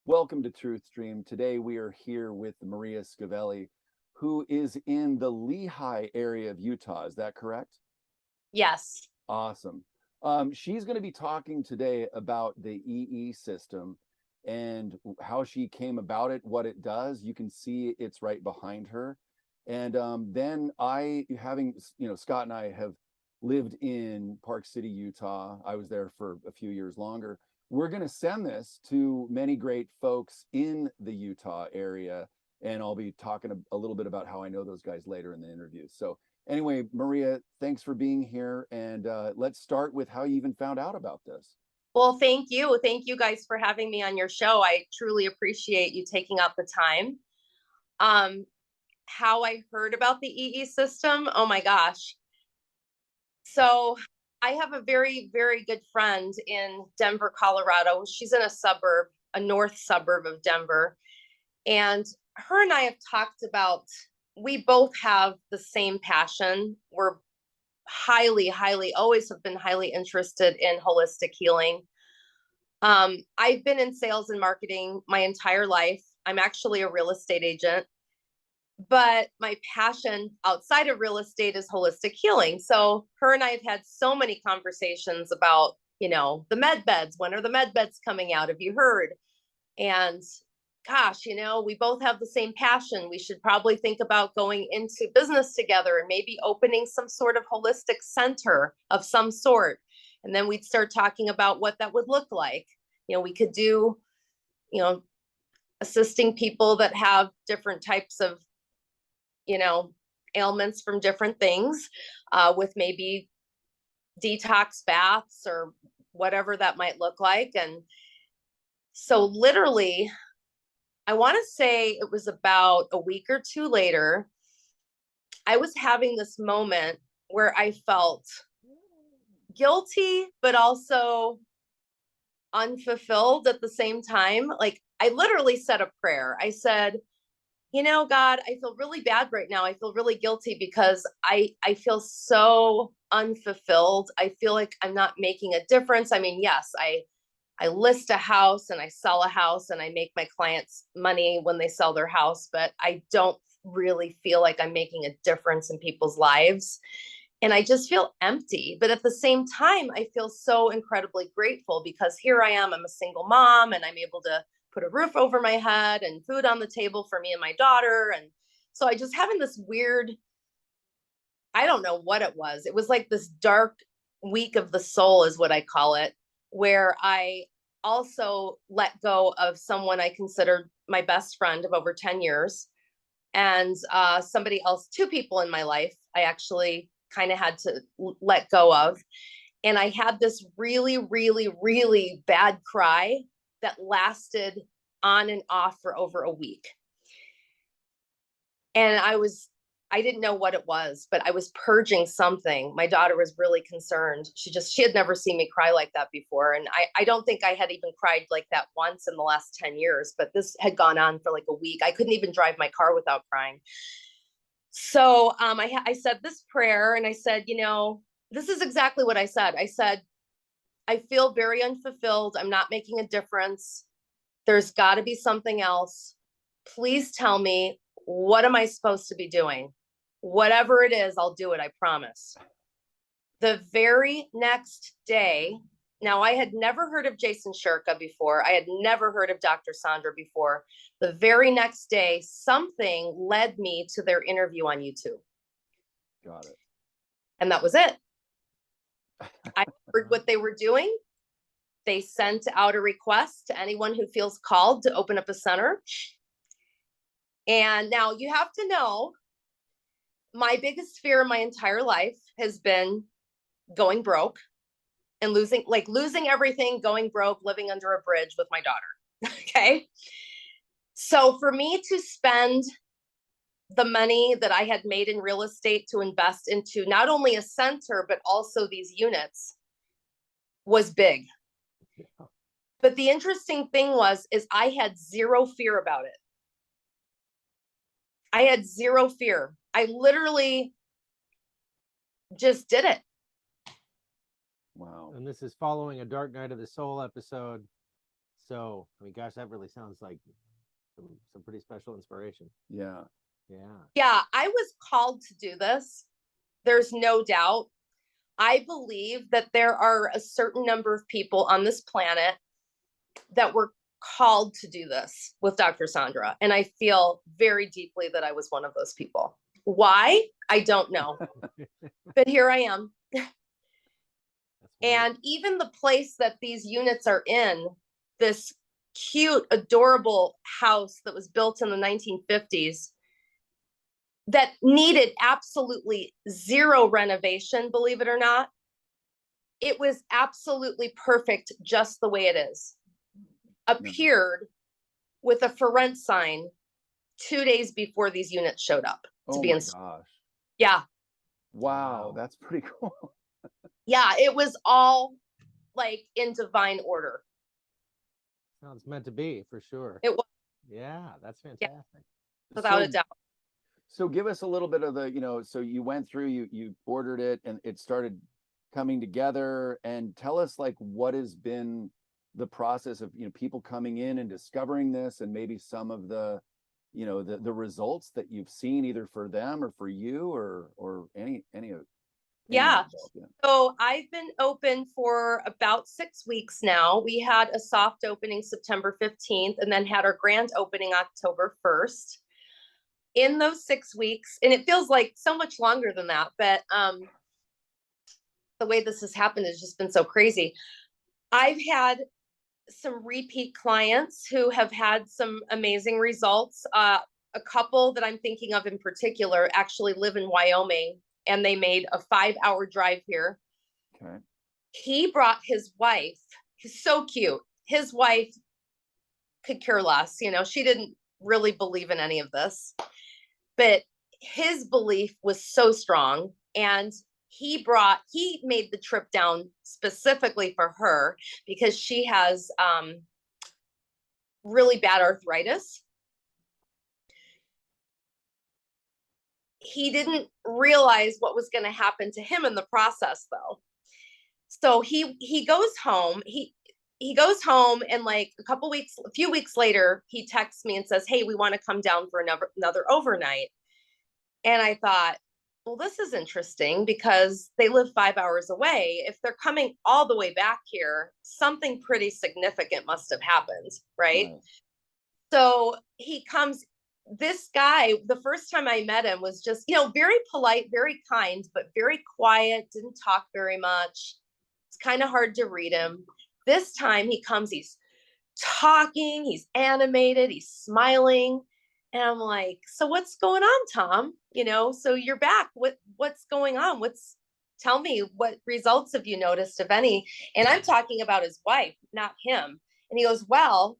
Welcome to Truth Stream. Today we are here with Maria Scavelli, who is in the Lehigh area of Utah. Is that correct? Yes. Awesome. She's going to be talking today about the EE system and how she came about it, what it does. You can see it's right behind her. And then Scott and I have lived in Park City, Utah. I was there for a few years longer. We're going to send this to many great folks in the Utah area, and I'll be talking a little bit about how I know those guys later in the interview. So anyway, Maria, thanks for being here, and let's start with how you even found out about this. Well, thank you. Thank you guys for having me on your show. I truly appreciate you taking out the time. How I heard about the EE system, oh my gosh. So I have a very, very good friend in Denver, Colorado. She's in a north suburb of Denver. And her and I have talked about, we both have the same passion. We're always have been highly interested in holistic healing. I've been in sales and marketing my entire life. I'm actually a real estate agent. But my passion outside of real estate is holistic healing. So her and I have had so many conversations about, the med beds. When are the med beds coming out? Have you heard? And gosh, we both have the same passion. We should probably think about going into business together and maybe opening some sort of holistic center of some sort. And then we'd start talking about what that would look like. We could do, assisting people that have different types of ailments from different things, with maybe detox baths or whatever that might look like. And so literally, I want to say it was about a week or two later, I was having this moment where I felt guilty, but also unfulfilled at the same time. Like I literally said a prayer. I said, God, I feel really bad right now. I feel really guilty because I feel so unfulfilled. I feel like I'm not making a difference. I mean, yes, I list a house and I sell a house and I make my clients money when they sell their house, but I don't really feel like I'm making a difference in people's lives. And I just feel empty. But at the same time, I feel so incredibly grateful because here I am, I'm a single mom and I'm able to put a roof over my head and food on the table for me and my daughter. And so I just having this weird, I don't know what it was. It was like this dark week of the soul is what I call it, where I also let go of someone I considered my best friend of over 10 years. And somebody else, two people in my life, I actually kind of had to let go of. And I had this really, really, really bad cry that lasted on and off for over a week. And I didn't know what it was, but I was purging something. My daughter was really concerned. She had never seen me cry like that before. And I don't think I had even cried like that once in the last 10 years, but this had gone on for like a week. I couldn't even drive my car without crying. So I said this prayer and I said, this is exactly what I said. I said, I feel very unfulfilled. I'm not making a difference. There's got to be something else. Please tell me, what am I supposed to be doing? Whatever it is, I'll do it. I promise. The very next day, now I had never heard of Jason Shirka before. I had never heard of Dr. Sandra before. The very next day, something led me to their interview on YouTube. Got it. And that was it. I heard what they were doing. They sent out a request to anyone who feels called to open up a center. And now you have to know, my biggest fear in my entire life has been going broke and losing everything, going broke, living under a bridge with my daughter. Okay. So for me to spend the money that I had made in real estate to invest into not only a center, but also these units was big. Yeah. But the interesting thing is I had zero fear about it. I had zero fear. I literally just did it. Wow. And this is following a Dark Night of the Soul episode. So, I mean, gosh, that really sounds like some pretty special inspiration. Yeah. Yeah, I was called to do this. There's no doubt. I believe that there are a certain number of people on this planet that were called to do this with Dr. Sandra. And I feel very deeply that I was one of those people. Why? I don't know. But here I am. And even the place that these units are in, this cute, adorable house that was built in the 1950s, that needed absolutely zero renovation, believe it or not. It was absolutely perfect just the way it is. Appeared with a for rent sign 2 days before these units showed up to be installed. Gosh. Yeah. Wow, that's pretty cool. Yeah, it was all like in divine order. Sounds meant to be, for sure. It was. Yeah, that's fantastic. Without a doubt. So give us a little bit of the, so you went through, you ordered it and it started coming together, and tell us like what has been the process of, people coming in and discovering this, and maybe some of the, the results that you've seen either for them or for you or any of. Yeah. So I've been open for about 6 weeks now. We had a soft opening September 15th and then had our grand opening October 1st. In those 6 weeks, and it feels like so much longer than that, but the way this has happened has just been so crazy. I've had some repeat clients who have had some amazing results. A couple that I'm thinking of in particular actually live in Wyoming, and they made a 5-hour drive here. Okay. He brought his wife. He's so cute. His wife could care less. She didn't really believe in any of this, but his belief was so strong, and he made the trip down specifically for her because she has really bad arthritis. He didn't realize what was going to happen to him in the process, though. So he goes home. He goes home, and like a few weeks later, he texts me and says, "Hey, we want to come down for another overnight." And I thought, well, this is interesting because they live 5 hours away. If they're coming all the way back here, something pretty significant must have happened, right? So he comes. This guy, the first time I met him, was just, very polite, very kind, but very quiet, didn't talk very much. It's kind of hard to read him. This time he comes, he's talking, he's animated, he's smiling. And I'm like, so what's going on, Tom? So you're back. What's going on? Tell me, what results have you noticed, if any? And I'm talking about his wife, not him. And he goes, well,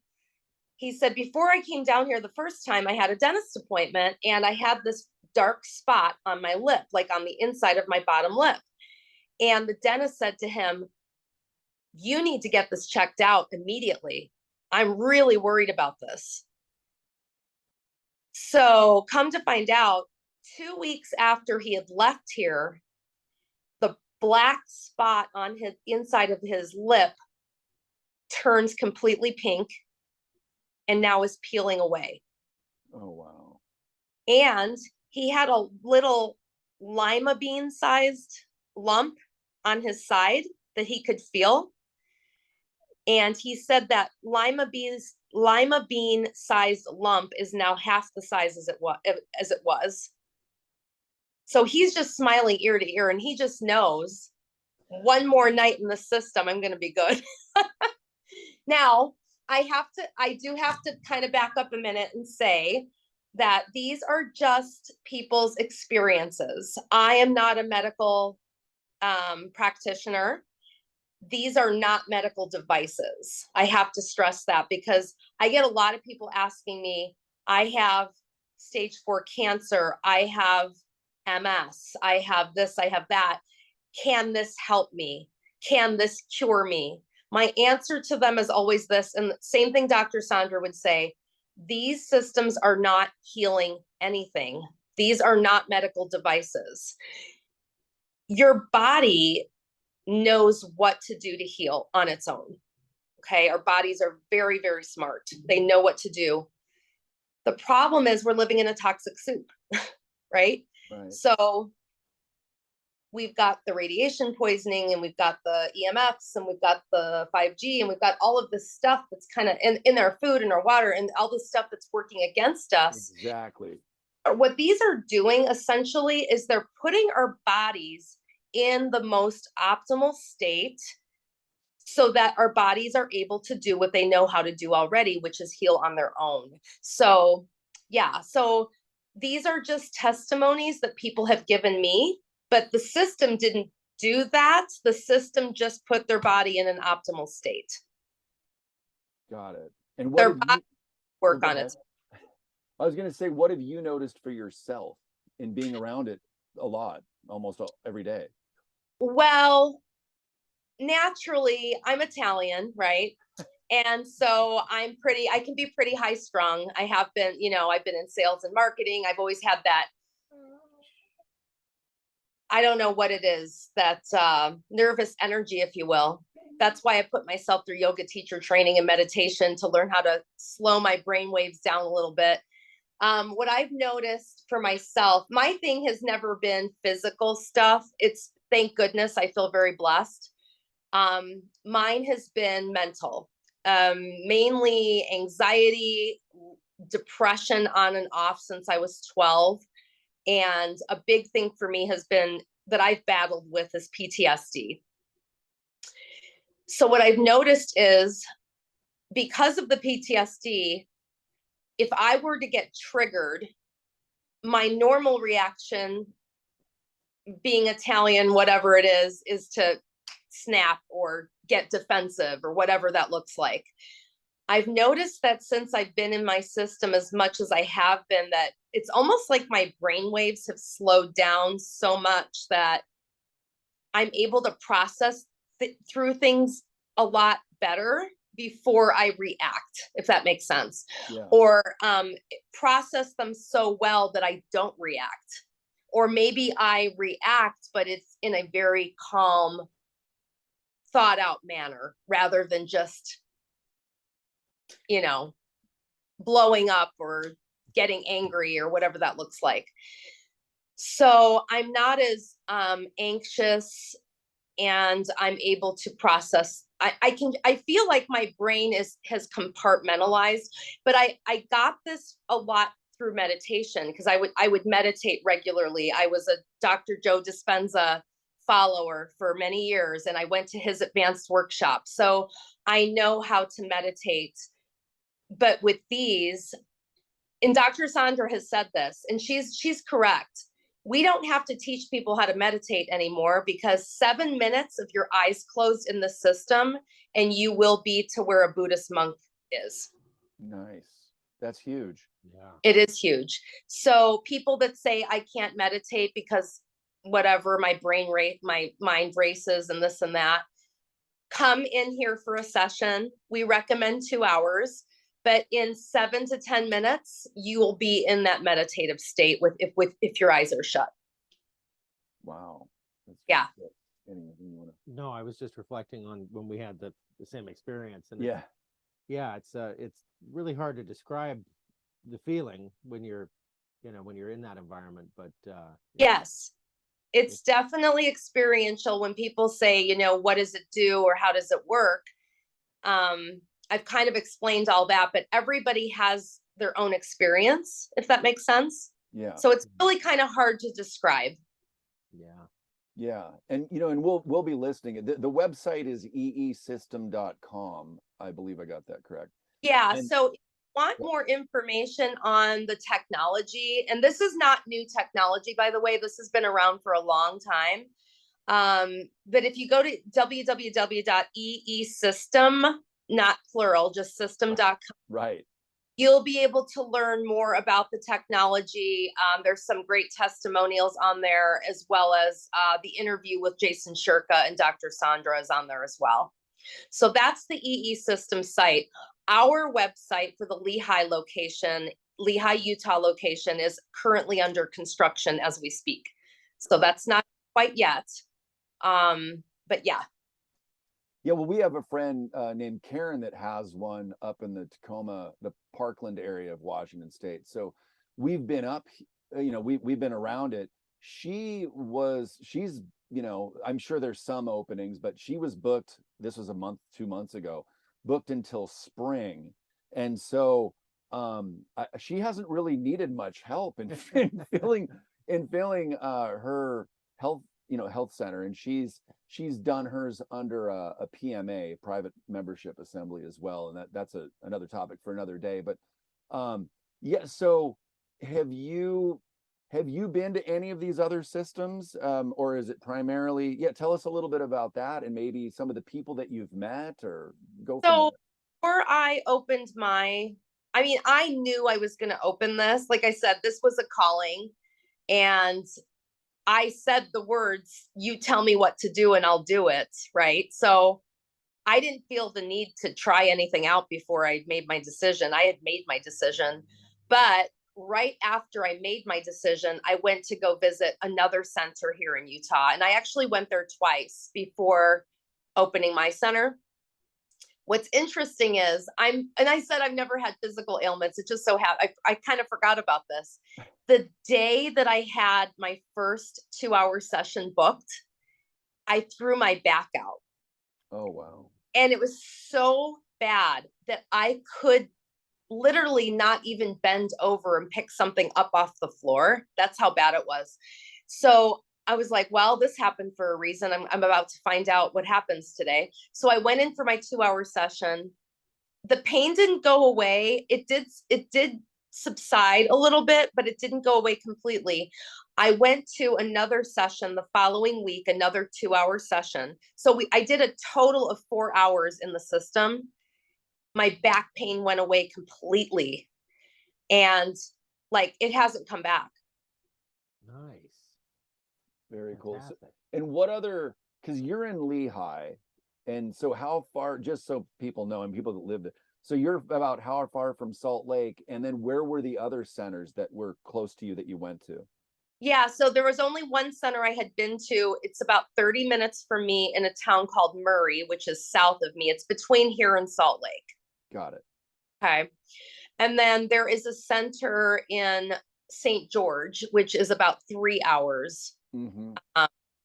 he said, before I came down here the first time, I had a dentist appointment, and I had this dark spot on my lip, like on the inside of my bottom lip. And the dentist said to him, you need to get this checked out immediately. I'm really worried about this. So come to find out, 2 weeks after he had left here, the black spot on his inside of his lip turns completely pink and now is peeling away. Oh, wow. And he had a little lima bean sized lump on his side that he could feel. And he said that lima bean sized lump is now half the size as it was. So he's just smiling ear to ear, and he just knows one more night in the system, I'm going to be good. Now, I do have to kind of back up a minute and say that these are just people's experiences. I am not a medical practitioner. These are not medical devices. I have to stress that because I get a lot of people asking me, I have stage 4 cancer, I have MS, I have this, I have that. Can this help me? Can this cure me? My answer to them is always this, and the same thing Dr. Sandra would say, these systems are not healing anything. These are not medical devices. Your body knows what to do to heal on its own. Okay. Our bodies are very, very smart. They know what to do. The problem is we're living in a toxic soup, right? Right. So we've got the radiation poisoning, and we've got the EMFs, and we've got the 5G, and we've got all of this stuff that's kind of in our food and our water, and all the stuff that's working against us. Exactly. What these are doing essentially is they're putting our bodies in the most optimal state so that our bodies are able to do what they know how to do already, which is heal on their own. So, yeah, so these are just testimonies that people have given me, but the system didn't do that. The system just put their body in an optimal state. Got it. And what Their have body you work go on ahead. it. I was going to say, what have you noticed for yourself in being around it a lot, almost every day? Well, naturally, I'm Italian, right? And so I can be pretty high strung. I have been, I've been in sales and marketing. I've always had that, I don't know what it is, that nervous energy, if you will. That's why I put myself through yoga teacher training and meditation to learn how to slow my brain waves down a little bit. What I've noticed for myself, my thing has never been physical stuff. It's, thank goodness, I feel very blessed. Mine has been mental, mainly anxiety, depression on and off since I was 12. And a big thing for me has been that I've battled with is PTSD. So what I've noticed is, because of the PTSD, if I were to get triggered, my normal reaction, being Italian, whatever it is to snap or get defensive or whatever that looks like. I've noticed that since I've been in my system as much as I have been, that it's almost like my brain waves have slowed down so much that I'm able to process through things a lot better before I react, if that makes sense. Yeah. Or process them so well that I don't react. Or maybe I react, but it's in a very calm, thought out manner rather than just, blowing up or getting angry or whatever that looks like. So I'm not as anxious, and I'm able to process. I feel like my brain has compartmentalized, but I got this a lot through meditation, because I would meditate regularly. I was a Dr. Joe Dispenza follower for many years, and I went to his advanced workshop. So I know how to meditate. But with these, and Dr. Sandra has said this, and she's correct. We don't have to teach people how to meditate anymore, because 7 minutes of your eyes closed in the system, and you will be to where a Buddhist monk is. Nice. That's huge. Yeah. It is huge. So people that say I can't meditate because whatever, my mind races and this and that, come in here for a session. We recommend 2 hours. But in 7 to 10 minutes, you will be in that meditative state if your eyes are shut. Wow. That's Yeah. good. Anything you wanna... No, I was just reflecting on when we had the same experience, and Yeah. it's really hard to describe the feeling when you're in that environment, but yes, it's definitely experiential. When people say, what does it do or how does it work? I've kind of explained all that, but everybody has their own experience, if that makes sense. Yeah. So it's really kind of hard to describe. Yeah. And and we'll be listing it. The website is EESystem.com. I believe I got that correct. Yeah. And So if you want more information on the technology, and this is not new technology, by the way, this has been around for a long time. But if you go to www.EESystem, not plural, just system.com. Right. You'll be able to learn more about the technology. There's some great testimonials on there, as well as the interview with Jason Shurka and Dr. Sandra is on there as well. So that's the EESystem site. Our website for the Lehi, Utah location is currently under construction as we speak. So that's not quite yet. But yeah. Yeah, well, we have a friend named Karen that has one up in the Tacoma, the Parkland area of Washington State. So we've been up, we've been around it. She's, I'm sure there's some openings, but she was booked. This was a month, 2 months ago, booked until spring, and so she hasn't really needed much help in filling her health center, and she's done hers under a PMA, private membership assembly, as well, and that's another topic for another day. But yeah, so have you been to any of these other systems, or is it primarily? Yeah, tell us a little bit about that, and maybe some of the people that you've met, or go from So there. before I opened I knew I was going to open this. Like I said, this was a calling, and I said the words, "You tell me what to do and I'll do it." Right. So I didn't feel the need to try anything out before I made my decision. I had made my decision. But right after I made my decision, I went to go visit another center here in Utah. And I actually went there twice before opening my center. What's interesting is I said I've never had physical ailments. It just so happened, I kind of forgot about this. The day that I had my first 2-hour session booked, I threw my back out. Oh, wow. And it was so bad that I could literally not even bend over and pick something up off the floor. That's how bad it was. So I was like, well, this happened for a reason. I'm about to find out what happens today. So I went in for my 2-hour session. The pain didn't go away. It did subside a little bit, but it didn't go away completely. I went to another session the following week, another 2-hour session. So I did a total of 4 hours in the system. My back pain went away completely, and like it hasn't come back. Nice. Very cool. So, Fantastic. and what other, because you're in Lehigh, and so how far, just so people know, and people that live there, so you're about how far from Salt Lake, and then where were the other centers that were close to you that you went to? Yeah, so there was only one center I had been to. It's about 30 minutes from me in a town called Murray, which is south of me. It's between here and Salt Lake. Got it. Okay. And then there is a center in St. George, which is about 3 hours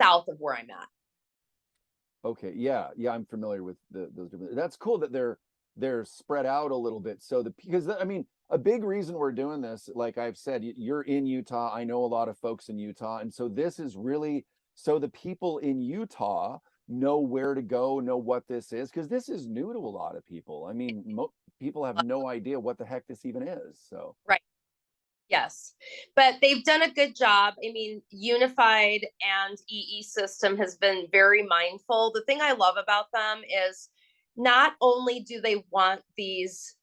south of where I'm at. Okay, yeah, I'm familiar with those different. That's cool that they're spread out a little bit. So because I mean, a big reason we're doing this, like I've said, you're in Utah. I know a lot of folks in Utah, and so this is really so the people in Utah know where to go, know what this is, because this is new to a lot of people. I mean, people have no idea what the heck this even is. So Right. Yes, but they've done a good job. I mean, Unified and EESystem has been very mindful. The thing I love about them is not only do they want these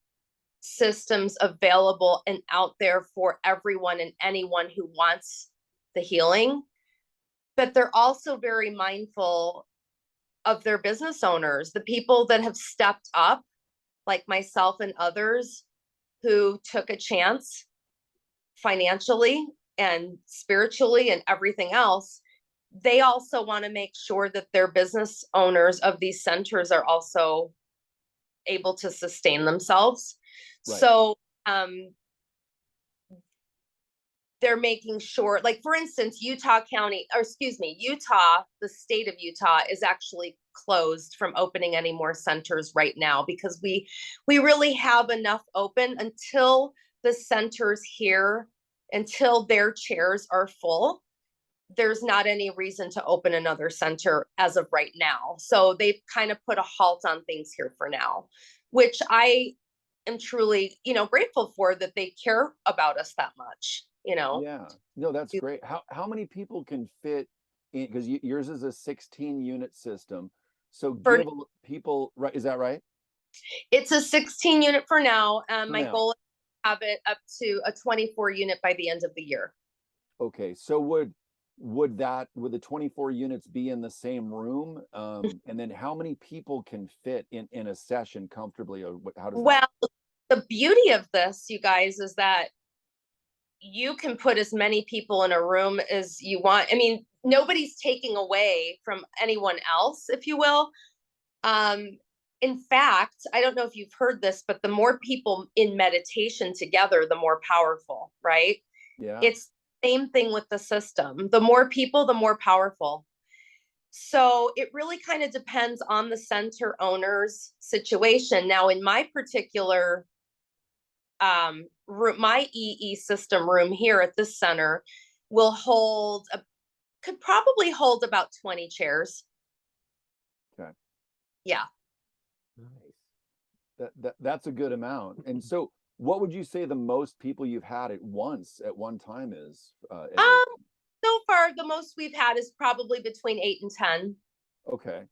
systems available and out there for everyone and anyone who wants the healing, but they're also very mindful of their business owners, the people that have stepped up, like myself and others who took a chance financially and spiritually and everything else. They also want to make sure that their business owners of these centers are also able to sustain themselves. right. So they're making sure, like for instance, Utah, the state of Utah is actually closed from opening any more centers right now, because we really have enough open until the centers here, until their chairs are full. There's not any reason to open another center as of right now. So they've kind of put a halt on things here for now, which I am truly, grateful for, that they care about us that much. Yeah, no, that's great. How many people can fit in? Because yours is a 16 unit system. So For people, right? Is that right? It's a 16 unit for now. For My now. goal is to have it up to a 24 unit by the end of the year. Okay, so would the 24 units be in the same room? And then how many people can fit in a session comfortably? Or how does that? Well, the beauty of this, you guys, is that you can put as many people in a room as you want. I mean, nobody's taking away from anyone else, if you will. In fact, I don't know if you've heard this, but the more people in meditation together, the more powerful, right? Yeah. It's the same thing with the system. The more people, the more powerful. So it really kind of depends on the center owner's situation. Now, in my particular room, my EE system room here at this center will could probably hold about 20 chairs. Okay. Yeah. Nice. That's a good amount. And so what would you say the most people you've had at once at one time is? So far, the most we've had is probably between 8 and 10. Okay.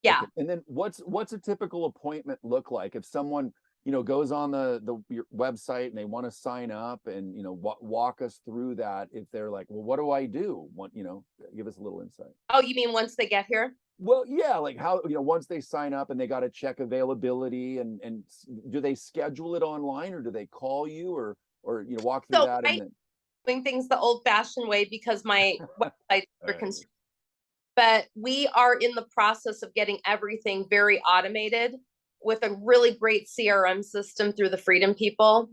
Yeah. Okay. And then what's a typical appointment look like if someone, you know, goes on your website and they want to sign up and, you know, walk us through that if they're like, well, what do I do? You know, give us a little insight. Oh, you mean once they get here? Well, yeah, like how, you know, once they sign up and they got to check availability and do they schedule it online or do they call you or you know, walk through So that and then doing things the old-fashioned way because my website for right. but we are in the process of getting everything very automated with a really great CRM system through the Freedom People,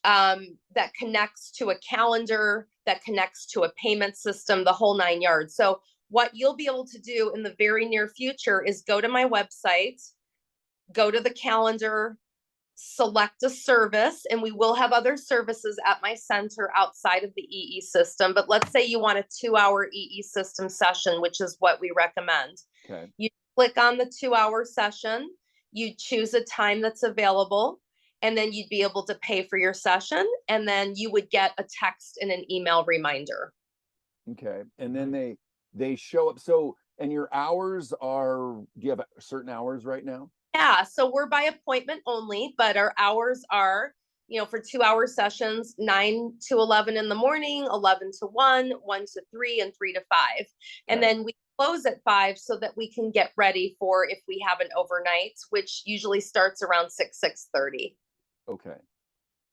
that connects to a calendar, that connects to a payment system, the whole 9 yards. So what you'll be able to do in the very near future is go to my website, go to the calendar, select a service, and we will have other services at my center outside of the EE system. But let's say you want a 2-hour EE system session, which is what we recommend. Okay. You click on the 2-hour session, you choose a time that's available, and then you'd be able to pay for your session. And then you would get a text and an email reminder. Okay. And then they show up. So, and your hours are, do you have certain hours right now? Yeah, so we're by appointment only, but our hours are, you know, for 2-hour sessions, 9 to 11 in the morning, 11 to 1, 1 to 3, and 3 to 5. And Okay. then we close at 5 so that we can get ready for if we have an overnight, which usually starts around 6:30. Okay.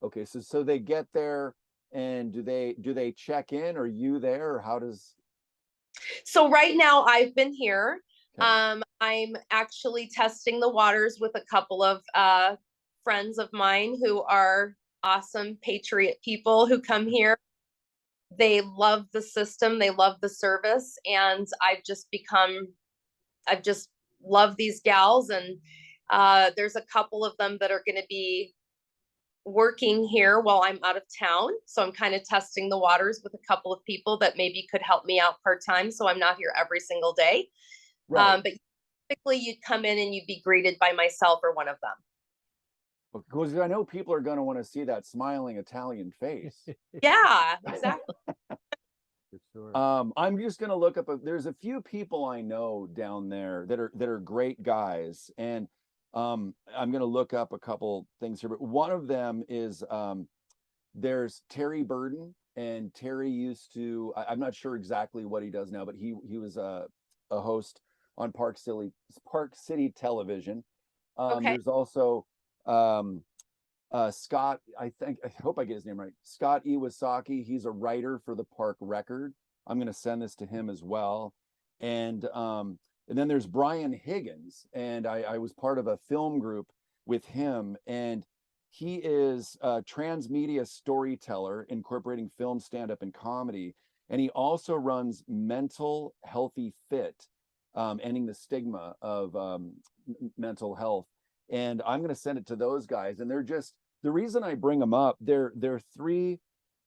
Okay. So they get there and do they check in? Are you there or how does? So right now I've been here. Okay. I'm actually testing the waters with a couple of friends of mine who are awesome patriot people who come here. They love the system, they love the service, and I've just loved these gals. And there's a couple of them that are going to be working here while I'm out of town. So I'm kind of testing the waters with a couple of people that maybe could help me out part-time. So I'm not here every single day. Right. But typically you'd come in and you'd be greeted by myself or one of them. Because I know people are going to want to see that smiling Italian face. Yeah, exactly. For sure. I'm just going to look up. There's a few people I know down there that are great guys, and I'm going to look up a couple things here. But one of them is there's Terry Burden, and Terry used to. I'm not sure exactly what he does now, but he was a host on Park City Television. Okay. There's also Scott, I hope I get his name right. Scott Iwasaki. He's a writer for the Park Record. I'm going to send this to him as well. And then there's Brian Higgins, and I was part of a film group with him, and he is a transmedia storyteller incorporating film, stand-up, and comedy. And he also runs Mental Healthy Fit, ending the stigma of mental health. And I'm going to send it to those guys, and they're just the reason I bring them up. They're three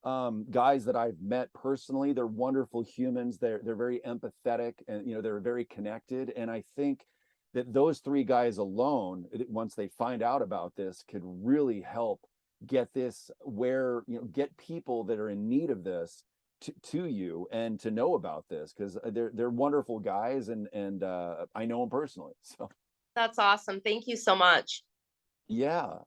guys that I've met personally. They're wonderful humans. They're very empathetic, and you know they're very connected. And I think that those three guys alone, once they find out about this, could really help get this where get people that are in need of this to you and to know about this, because they're wonderful guys, and I know them personally. So That's awesome. Thank you so much. yeah,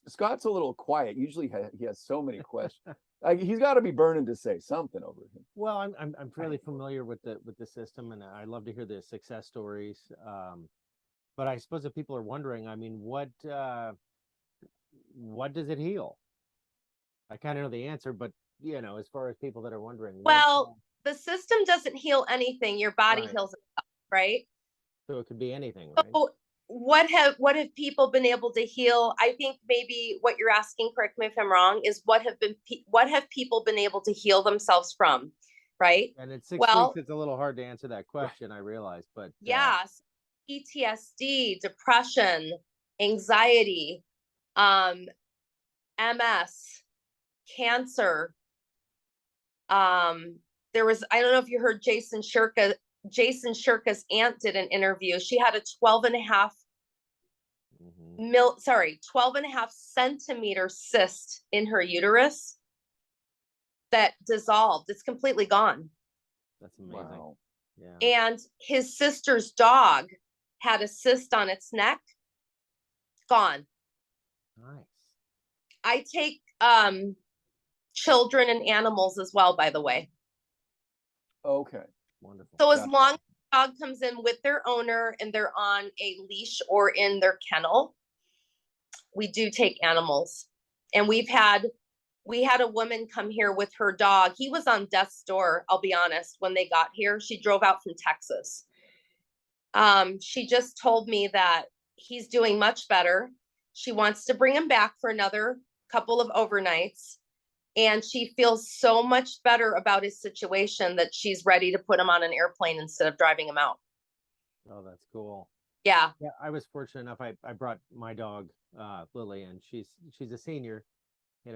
Scott's a little quiet. Usually he has so many questions. He's got to be burning to say something over here. Well, I'm fairly familiar with the system, and I love to hear the success stories. But I suppose if people are wondering, I mean, what does it heal? I kind of know the answer, but as far as people that are wondering, Well, the system doesn't heal anything. Your body Right. heals itself, right? So it could be anything, right? So what have people been able to heal? I think maybe what you're asking, correct me if I'm wrong, is what have people been able to heal themselves from, right? And at 6 Well, weeks, it's a little hard to answer that question, I realize, but yes, PTSD, depression, anxiety, MS, cancer. There was, I don't know if you heard Jason Shirka's aunt did an interview. She had a 12 and a half 12.5 centimeter cyst in her uterus that dissolved. It's completely gone. that's amazing. Wow. Yeah. And his sister's dog had a cyst on its neck. Gone. Nice. I take children and animals as well, by the way. Okay. Wonderful. So as That's long as the dog comes in with their owner and they're on a leash or in their kennel, we do take animals. And we had a woman come here with her dog. He was on death's door, I'll be honest, when they got here. She drove out from Texas. She just told me that he's doing much better. She wants to bring him back for another couple of overnights. And she feels so much better about his situation that she's ready to put him on an airplane instead of driving him out. Oh, that's cool. Yeah. Yeah, I was fortunate enough. I brought my dog, Lily, and she's a senior,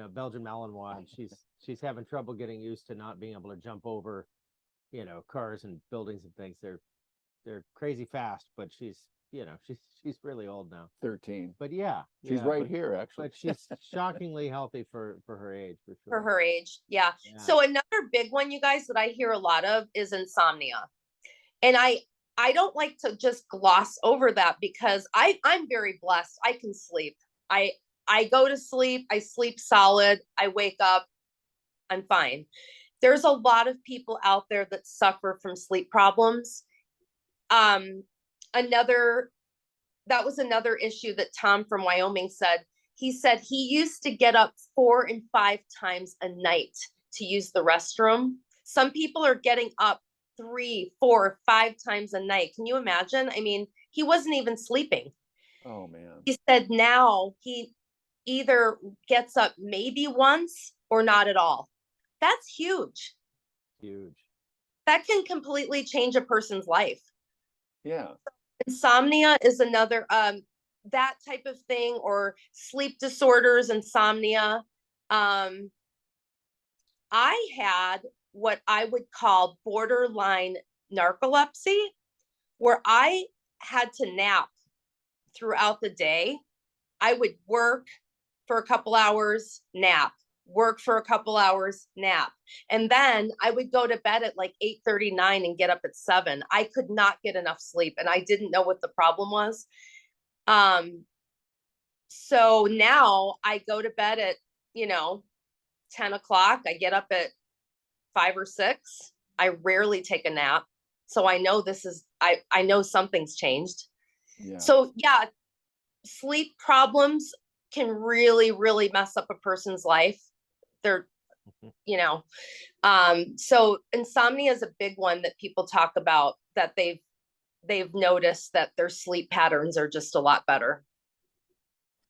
Belgian Malinois, and she's having trouble getting used to not being able to jump over, cars and buildings and things. They're crazy fast, but she's really old now. 13. But yeah, She's right here, actually. But she's shockingly healthy for her age, for sure. For her age, yeah. So another big one, you guys, that I hear a lot of is insomnia, and I don't like to just gloss over that because I'm very blessed. I can sleep. I go to sleep. I sleep solid. I wake up. I'm fine. There's a lot of people out there that suffer from sleep problems. That was another issue that Tom from Wyoming said. He said he used to get up 4 and 5 times a night to use the restroom. Some people are getting up 3, 4, 5 times a night. Can you imagine? I mean, he wasn't even sleeping. Oh, man. He said now he either gets up maybe once or not at all. That's huge. Huge. That can completely change a person's life. Yeah. Insomnia is another, that type of thing, or sleep disorders, insomnia. I had what I would call borderline narcolepsy, where I had to nap throughout the day. I would work for a couple hours, nap, work for a couple hours, nap. And then I would go to bed at like 8:39 and get up at 7. I could not get enough sleep and I didn't know what the problem was. So now I go to bed at, 10 o'clock. I get up at 5 or 6. I rarely take a nap. So I know I know something's changed. Yeah. So yeah, sleep problems can really, really mess up a person's life. They're, so insomnia is a big one that people talk about, that they've noticed that their sleep patterns are just a lot better.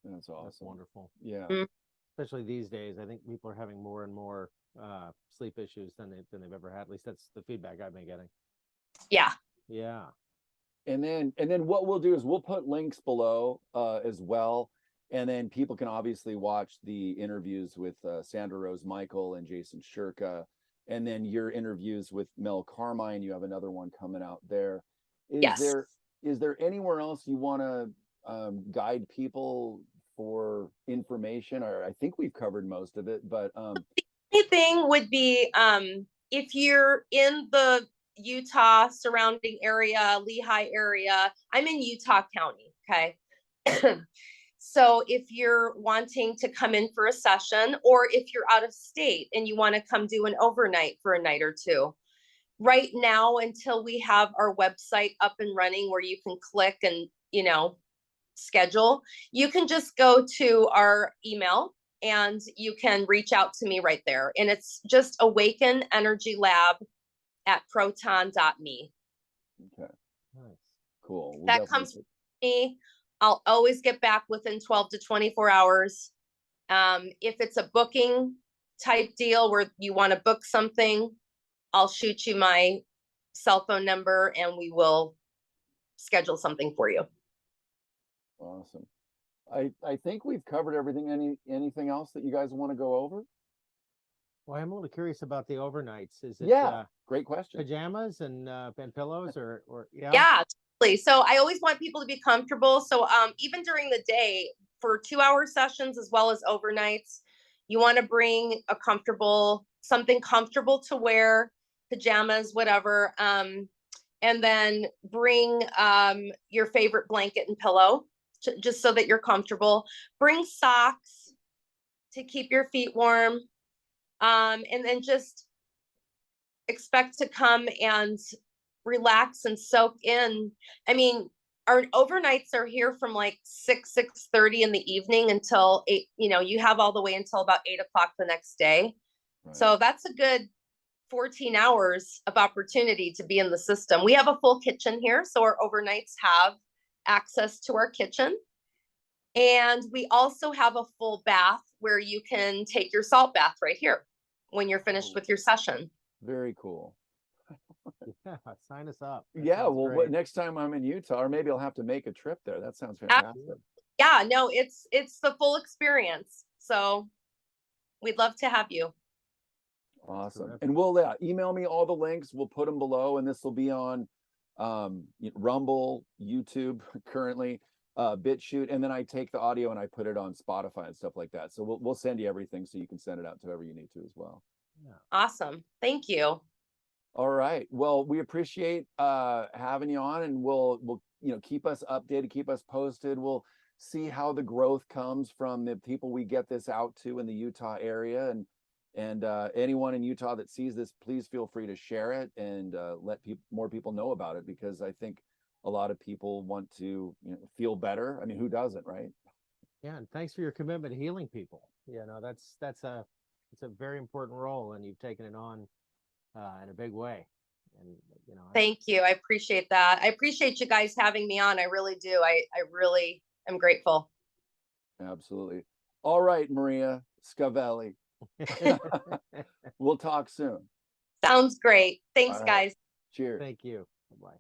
That's awesome. That's wonderful. Yeah. Mm-hmm. Especially these days, I think people are having more and more sleep issues than they've ever had. At least that's the feedback I've been getting. Yeah. Yeah. And then what we'll do is we'll put links below as well. And then people can obviously watch the interviews with Sandra Rose Michael and Jason Shirka. And then your interviews with Mel Carmine. You have another one coming out there. Yes. Is there anywhere else you want to guide people for information? Or I think we've covered most of it, but the only thing would be if you're in the Utah surrounding area, Lehigh area. I'm in Utah County. Okay. So if you're wanting to come in for a session, or if you're out of state and you want to come do an overnight for a night or two, right now, until we have our website up and running where you can click and, schedule, you can just go to our email and you can reach out to me right there. And it's just awakenenergylab@proton.me. okay. Nice. Cool. We'll That definitely comes from me. I'll always get back within 12 to 24 hours. If it's a booking type deal where you want to book something, I'll shoot you my cell phone number and we will schedule something for you. Awesome. I think we've covered everything. Anything else that you guys want to go over? Well, I'm only curious about the overnights. Is it Yeah, great question. pajamas and pillows or yeah? Yeah, totally. So I always want people to be comfortable. So even during the day for 2-hour sessions as well as overnights, you want to bring something comfortable to wear, pajamas, whatever. And then bring your favorite blanket and pillow just so that you're comfortable. Bring socks to keep your feet warm. And then just expect to come and relax and soak in. I mean, our overnights are here from like 6:30 in the evening until 8. You have all the way until about 8 o'clock the next day. Right. So that's a good 14 hours of opportunity to be in the system. We have a full kitchen here, so our overnights have access to our kitchen. And we also have a full bath where you can take your salt bath right here when you're finished with your session. Very cool. Yeah, sign us up. That Yeah, sounds well, great. next time I'm in Utah, or maybe I'll have to make a trip there. That sounds fantastic. Yeah, no, it's the full experience. So we'd love to have you. Awesome. And we'll email me all the links. We'll put them below, and this will be on Rumble, YouTube currently, BitChute, and then I take the audio and I put it on Spotify and stuff like that. So we'll send you everything so you can send it out to whoever you need to as well. Yeah. Awesome. Thank you. All right. Well, we appreciate having you on, and we'll keep us updated, keep us posted. We'll see how the growth comes from the people we get this out to in the Utah area, and anyone in Utah that sees this, please feel free to share it and let more people know about it, because I think a lot of people want to feel better. I mean, who doesn't, right? Yeah, and thanks for your commitment to healing people. It's a very important role, and you've taken it on in a big way. And thank you. I appreciate that. I appreciate you guys having me on. I really do. I really am grateful. Absolutely. All right, Maria Scavelli. We'll talk soon. Sounds great. Thanks, All right. guys. Cheers. Thank you. Bye-bye.